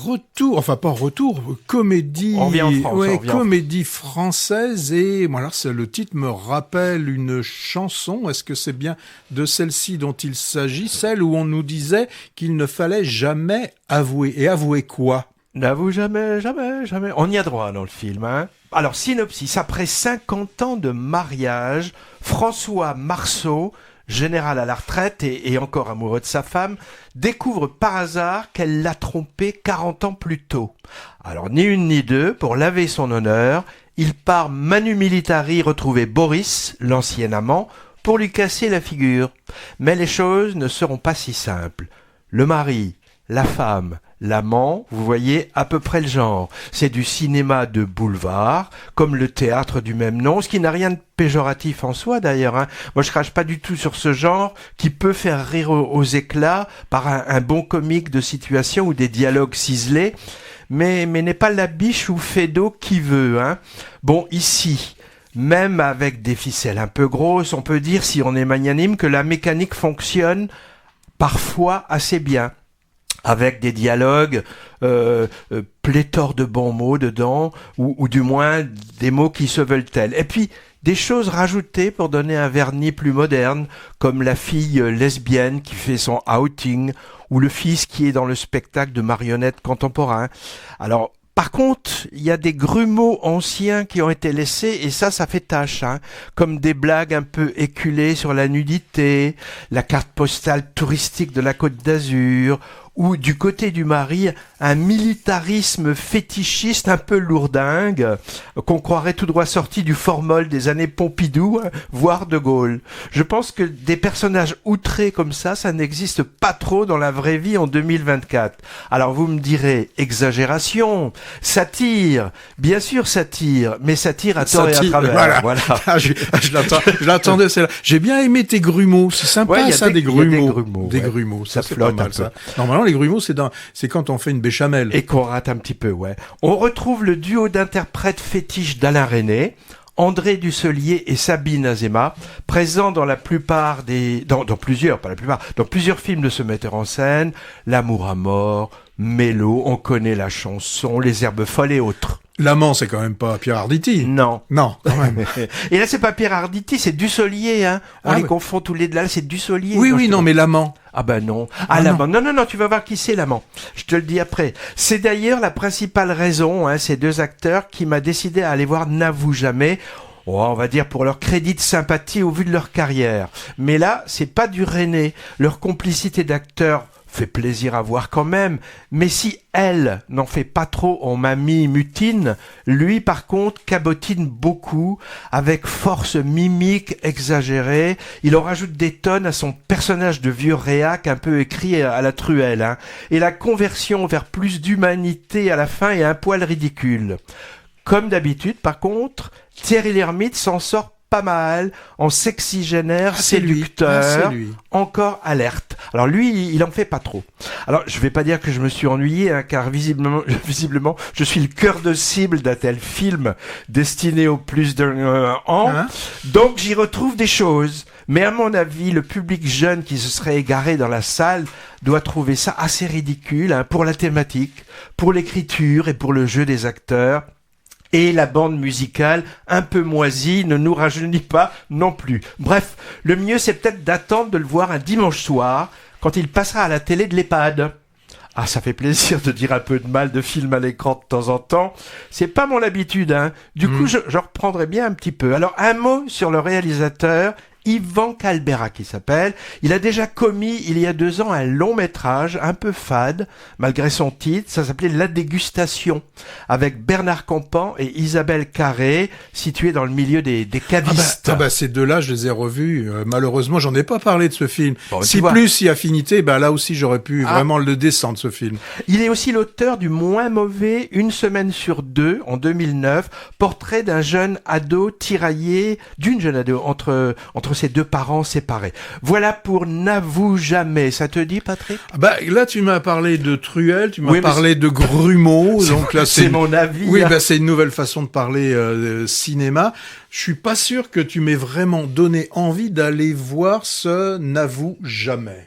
retour, enfin pas retour, comédie, On revient en France, ouais, on revient en comédie française et voilà, le titre me rappelle une chanson. Est-ce que c'est bien de celle-ci dont il s'agit, celle où on nous disait qu'il ne fallait jamais avouer? Et avouer quoi? N'avoue jamais, jamais, jamais. On y a droit dans le film, hein. Alors, synopsis. Après 50 ans de mariage, François Marceau, général à la retraite et encore amoureux de sa femme, découvre par hasard qu'elle l'a trompé 40 ans plus tôt. Alors, ni une ni deux, pour laver son honneur, il part manu militari retrouver Boris, l'ancien amant, pour lui casser la figure. Mais les choses ne seront pas si simples. Le mari, la femme, l'amant, vous voyez à peu près le genre. C'est du cinéma de boulevard, comme le théâtre du même nom, ce qui n'a rien de péjoratif en soi d'ailleurs, hein. Moi je crache pas du tout sur ce genre qui peut faire rire aux éclats par un bon comique de situation ou des dialogues ciselés, mais n'est pas la biche ou Fédo qui veut, hein. Bon, ici, même avec des ficelles un peu grosses, on peut dire, si on est magnanime, que la mécanique fonctionne parfois assez bien, avec des dialogues pléthore de bons mots dedans, ou du moins des mots qui se veulent tels. Et puis, des choses rajoutées pour donner un vernis plus moderne, comme la fille lesbienne qui fait son outing, ou le fils qui est dans le spectacle de marionnettes contemporain. Alors, par contre, il y a des grumeaux anciens qui ont été laissés et ça fait tâche, hein, comme des blagues un peu éculées sur la nudité, la carte postale touristique de la Côte d'Azur, ou du côté du mari, un militarisme fétichiste un peu lourdingue, qu'on croirait tout droit sorti du formol des années Pompidou, hein, voire de Gaulle. Je pense que des personnages outrés comme ça n'existe pas trop dans la vraie vie en 2024. Alors vous me direz, exagération, satire, bien sûr satire, mais satire à tort et à travers. Voilà. Ah, je l'attendais, celle-là. J'ai bien aimé tes grumeaux, c'est sympa ça, des grumeaux. Des grumeaux, ça c'est pas mal ça. Normalement, les grumeaux, c'est quand on fait une béchamel. Et qu'on rate un petit peu, ouais. On retrouve le duo d'interprètes fétiches d'Alain Resnais, André Dussolier et Sabine Azéma, présents dans plusieurs films de ce metteur en scène, L'amour à mort, Mélo, on connaît la chanson, Les herbes folles et autres. L'amant, c'est quand même pas Pierre Arditi. Non. Non, quand même. Et là, c'est pas Pierre Arditi, c'est Dussolier, hein. On les confond tous les deux là, c'est Dussolier. Oui, non, mais l'amant. Ah ben non. Ah, l'amant. Non, tu vas voir qui c'est l'amant. Je te le dis après. C'est d'ailleurs la principale raison, hein, ces deux acteurs, qui m'a décidé à aller voir N'avoue jamais. Oh, on va dire pour leur crédit de sympathie au vu de leur carrière. Mais là, c'est pas du Resnais. Leur complicité d'acteurs fait plaisir à voir quand même, mais si elle n'en fait pas trop en mamie mutine, lui par contre cabotine beaucoup, avec force mimique exagérée. Il en rajoute des tonnes à son personnage de vieux réac un peu écrit à la truelle, hein. Et la conversion vers plus d'humanité à la fin est un poil ridicule. Comme d'habitude, par contre, Thierry Lhermitte s'en sort pas mal, en sexygénaire, séducteur, encore alerte. Alors lui, il en fait pas trop. Alors je vais pas dire que je me suis ennuyé, hein, car visiblement, je suis le cœur de cible d'un tel film destiné au plus d'un an. Donc j'y retrouve des choses. Mais à mon avis, le public jeune qui se serait égaré dans la salle doit trouver ça assez ridicule, hein, pour la thématique, pour l'écriture et pour le jeu des acteurs. Et la bande musicale, un peu moisie, ne nous rajeunit pas non plus. Bref, le mieux c'est peut-être d'attendre de le voir un dimanche soir, quand il passera à la télé de l'EHPAD. Ah, ça fait plaisir de dire un peu de mal de film à l'écran de temps en temps. C'est pas mon habitude, hein. Du coup, je reprendrai bien un petit peu. Alors, un mot sur le réalisateur, Yvan Calbera qui s'appelle. Il a déjà commis il y a 2 ans un long métrage un peu fade, malgré son titre. Ça s'appelait La Dégustation, avec Bernard Campan et Isabelle Carré, situés dans le milieu des cavistes. Ces deux-là, je les ai revus. Malheureusement, j'en ai pas parlé de ce film. Bon, si affinité, là aussi j'aurais pu vraiment le descendre, ce film. Il est aussi l'auteur du moins mauvais Une semaine sur deux, en 2009, portrait d'un jeune ado tiraillé, d'une jeune ado entre ses deux parents séparés. Voilà pour N'avoue jamais. Ça te dit, Patrick? Là, tu m'as parlé de truelle, tu m'as parlé de grumeaux. Donc là, c'est mon avis. Oui, c'est une nouvelle façon de parler cinéma. Je suis pas sûr que tu m'aies vraiment donné envie d'aller voir ce N'avoue jamais.